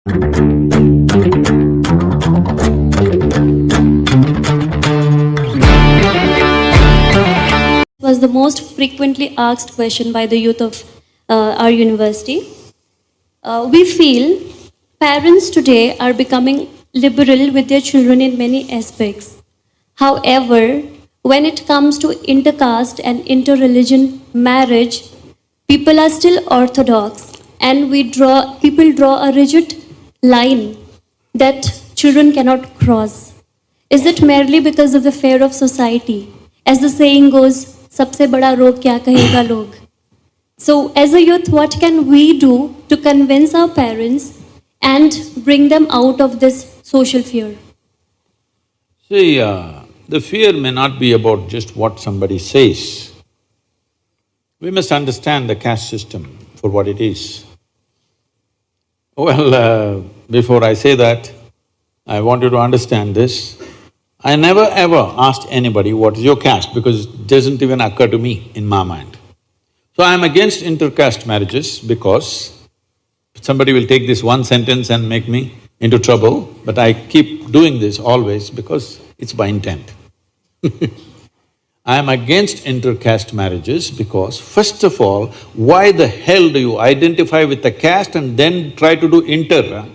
Was the most frequently asked question by the youth of our university. We feel parents today are becoming liberal with their children in many aspects. However, when it comes to intercaste and interreligion marriage, people are still orthodox, and people draw a rigid line that children cannot cross. Is it merely because of the fear of society? As the saying goes, सबसे बड़ा रोग क्या कहेगा लोग? So, as a youth, what can we do to convince our parents and bring them out of this social fear? See, the fear may not be about just what somebody says. We must understand the caste system for what it is. Well, before I say that, I want you to understand this. I never ever asked anybody, what is your caste, because it doesn't even occur to me in my mind. So I'm against intercaste marriages because somebody will take this one sentence and make me into trouble, but I keep doing this always because it's by intent. I am against intercaste marriages because, first of all, why the hell do you identify with the caste and then try to do inter?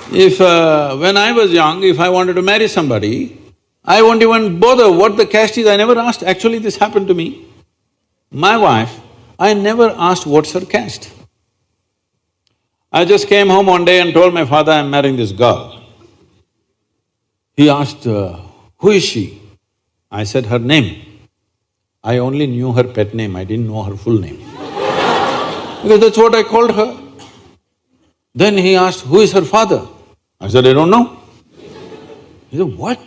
When I was young, if I wanted to marry somebody, I won't even bother what the caste is, I never asked. Actually, this happened to me. My wife, I never asked what's her caste. I just came home one day and told my father, I'm marrying this girl. He asked, who is she? I said, her name. I only knew her pet name, I didn't know her full name. Because that's what I called her. Then he asked, who is her father? I said, I don't know. He said, what?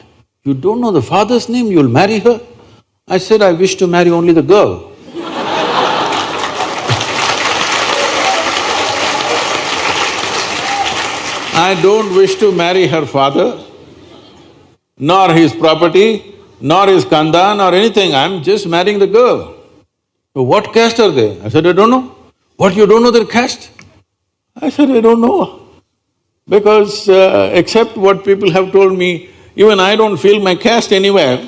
You don't know the father's name, you'll marry her? I said, I wish to marry only the girl. I don't wish to marry her father, nor his property, nor his kanda, nor anything, I'm just marrying the girl. So what caste are they? I said, I don't know. What, you don't know their caste? I said, I don't know. Because except what people have told me, even I don't feel my caste anywhere.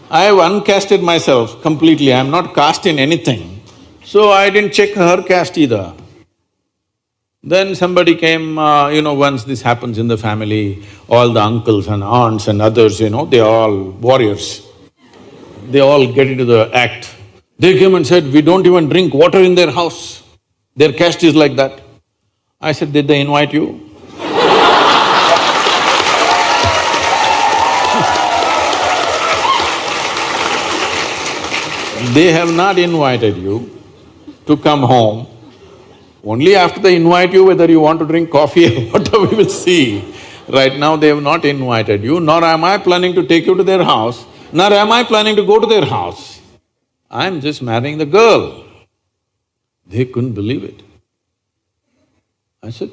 I have uncasted myself completely, I'm not cast in anything. So I didn't check her caste either. Then somebody came, once this happens in the family, all the uncles and aunts and others, they're all warriors. They all get into the act. They came and said, we don't even drink water in their house. Their caste is like that. I said, did they invite you? They have not invited you to come home. Only after they invite you, whether you want to drink coffee or whatever, we will see. Right now they have not invited you, nor am I planning to take you to their house, nor am I planning to go to their house. I'm just marrying the girl. They couldn't believe it. I said,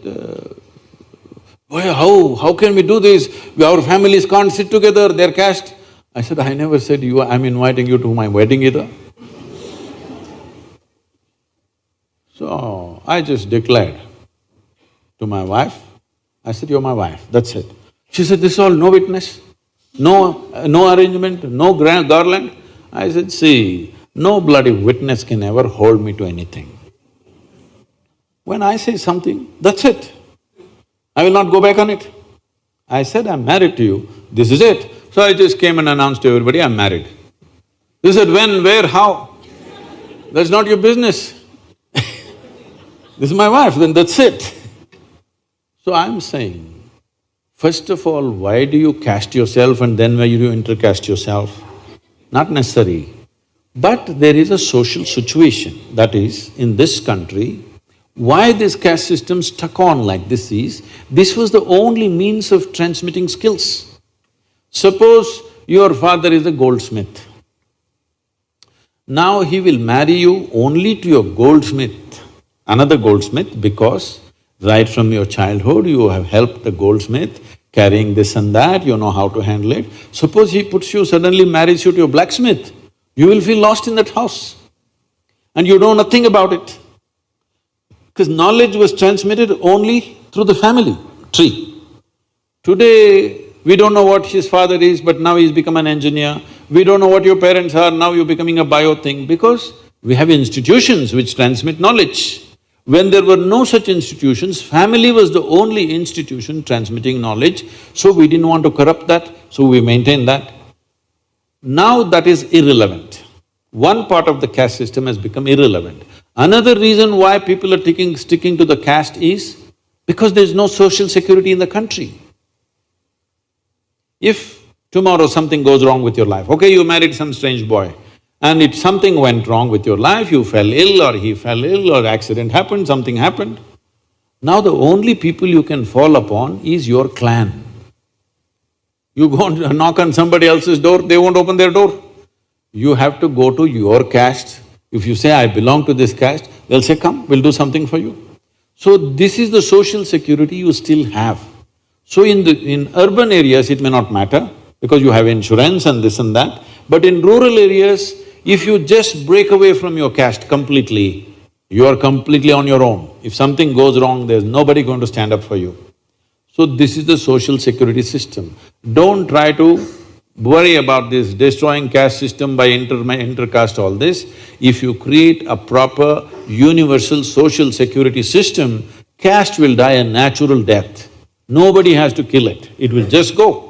how can we do this? Our families can't sit together, they're caste. I said, I never said I'm inviting you to my wedding either. So, I just declared to my wife, I said, you're my wife, that's it. She said, this is all no witness, no arrangement, no garland. I said, see, no bloody witness can ever hold me to anything. When I say something, that's it. I will not go back on it. I said, I'm married to you, this is it. So I just came and announced to everybody, I'm married. They said, when, where, how? That's not your business. This is my wife, then that's it. So I'm saying, first of all, why do you caste yourself and then why do you intercaste yourself? Not necessary. But there is a social situation, that is, in this country, why this caste system stuck on like this is, this was the only means of transmitting skills. Suppose your father is a goldsmith. Now he will marry you only to your goldsmith, another goldsmith, because right from your childhood you have helped the goldsmith carrying this and that, you know how to handle it. Suppose he puts you, suddenly marries you to a blacksmith, you will feel lost in that house and you know nothing about it. Because knowledge was transmitted only through the family tree. Today, we don't know what his father is, but now he's become an engineer. We don't know what your parents are, now you're becoming a bio thing, because we have institutions which transmit knowledge. When there were no such institutions, family was the only institution transmitting knowledge, so we didn't want to corrupt that, so we maintained that. Now that is irrelevant. One part of the caste system has become irrelevant. Another reason why people are sticking to the caste is because there's no social security in the country. If tomorrow something goes wrong with your life, okay, you married some strange boy, and if something went wrong with your life, you fell ill or he fell ill or accident happened, something happened, now the only people you can fall upon is your clan. You go and knock on somebody else's door, they won't open their door. You have to go to your caste. If you say, I belong to this caste, they'll say, come, we'll do something for you. So this is the social security you still have. So in urban areas, it may not matter because you have insurance and this and that, but in rural areas, if you just break away from your caste completely, you are completely on your own. If something goes wrong, there's nobody going to stand up for you. So this is the social security system. Don't try to worry about this destroying caste system by intercaste, all this. If you create a proper universal social security system, caste will die a natural death. Nobody has to kill it, it will just go.